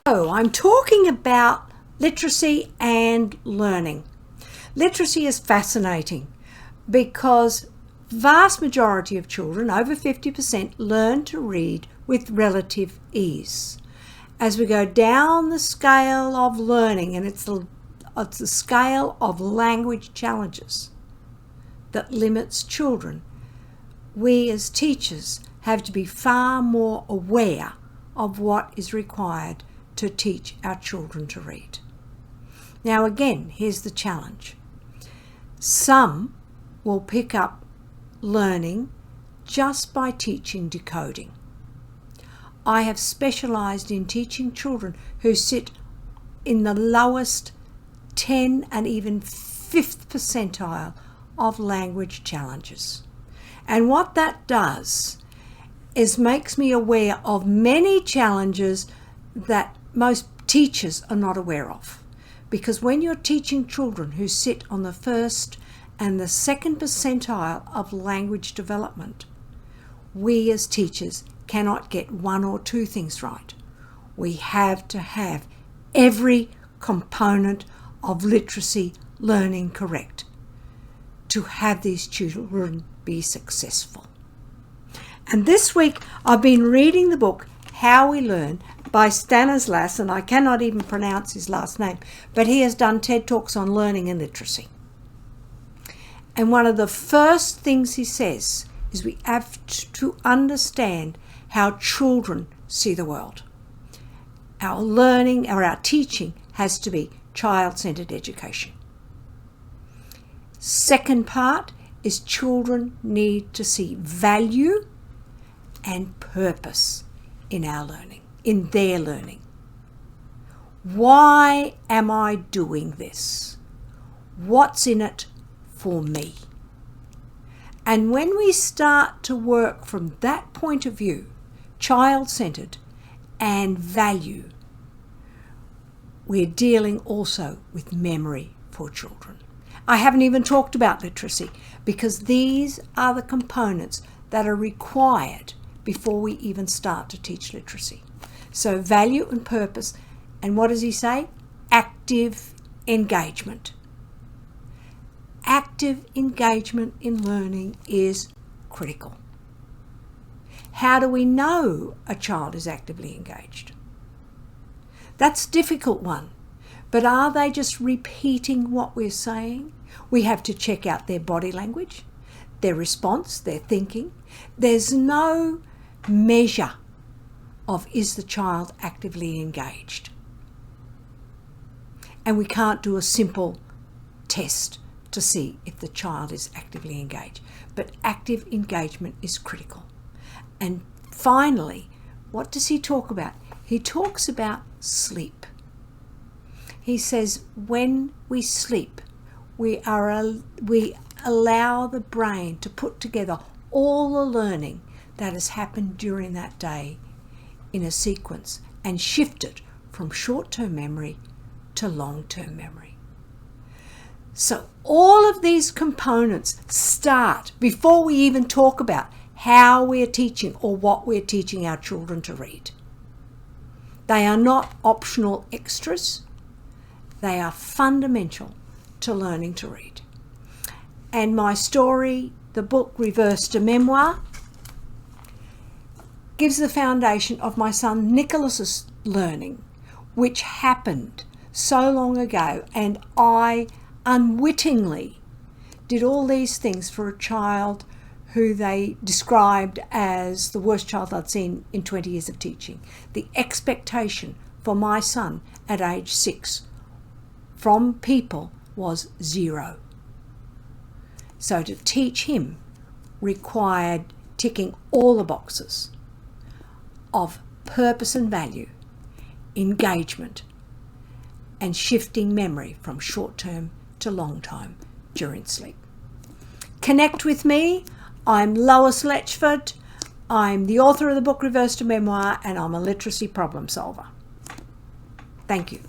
So I'm talking about literacy and learning. Literacy is fascinating because vast majority of children, over 50%, learn to read with relative ease. As we go down the scale of learning, and it's the scale of language challenges that limits children, we as teachers have to be far more aware of what is required to teach our children to read. Now again, here's the challenge. Some will pick up learning just by teaching decoding. I have specialised in teaching children who sit in the lowest 10 and even 5th percentile of language challenges. And what that does is makes me aware of many challenges that most teachers are not aware of. Because when you're teaching children who sit on the 1st and the 2nd percentile of language development, we as teachers cannot get one or two things right. We have to have every component of literacy learning correct to have these children be successful. And this week I've been reading the book How We Learn by Stanislas, and I cannot even pronounce his last name, but he has done TED Talks on learning and literacy. And one of the first things he says is we have to understand how children see the world. Our learning or our teaching has to be child-centered education. Second part is children need to see value and purpose in our learning, in their learning. Why am I doing this? What's in it for me? And when we start to work from that point of view, child-centered and value, we're dealing also with memory for children. I haven't even talked about literacy because these are the components that are required before we even start to teach literacy. So value and purpose, and what does he say? Active engagement. Active engagement in learning is critical. How do we know a child is actively engaged? That's a difficult one, but are they just repeating what we're saying? We have to check out their body language, their response, their thinking. There's no measure of is the child actively engaged. And we can't do a simple test to see if the child is actively engaged. But active engagement is critical. And finally, what does he talk about? He talks about sleep. He says when we sleep, we allow the brain to put together all the learning that has happened during that day in a sequence and shift it from short-term memory to long-term memory. So all of these components start before we even talk about how we're teaching or what we're teaching our children to read. They are not optional extras. They are fundamental to learning to read. And my story, the book Reversed to Memoir, gives the foundation of my son Nicholas's learning, which happened so long ago, and I unwittingly did all these things for a child who they described as the worst child I'd seen in 20 years of teaching. The expectation for my son at age 6 from people was 0. So to teach him required ticking all the boxes of purpose and value, engagement, and shifting memory from short-term to long-term during sleep. Connect with me. I'm Lois Lechford. I'm the author of the book Reversed to Memoir, and I'm a literacy problem solver. Thank you.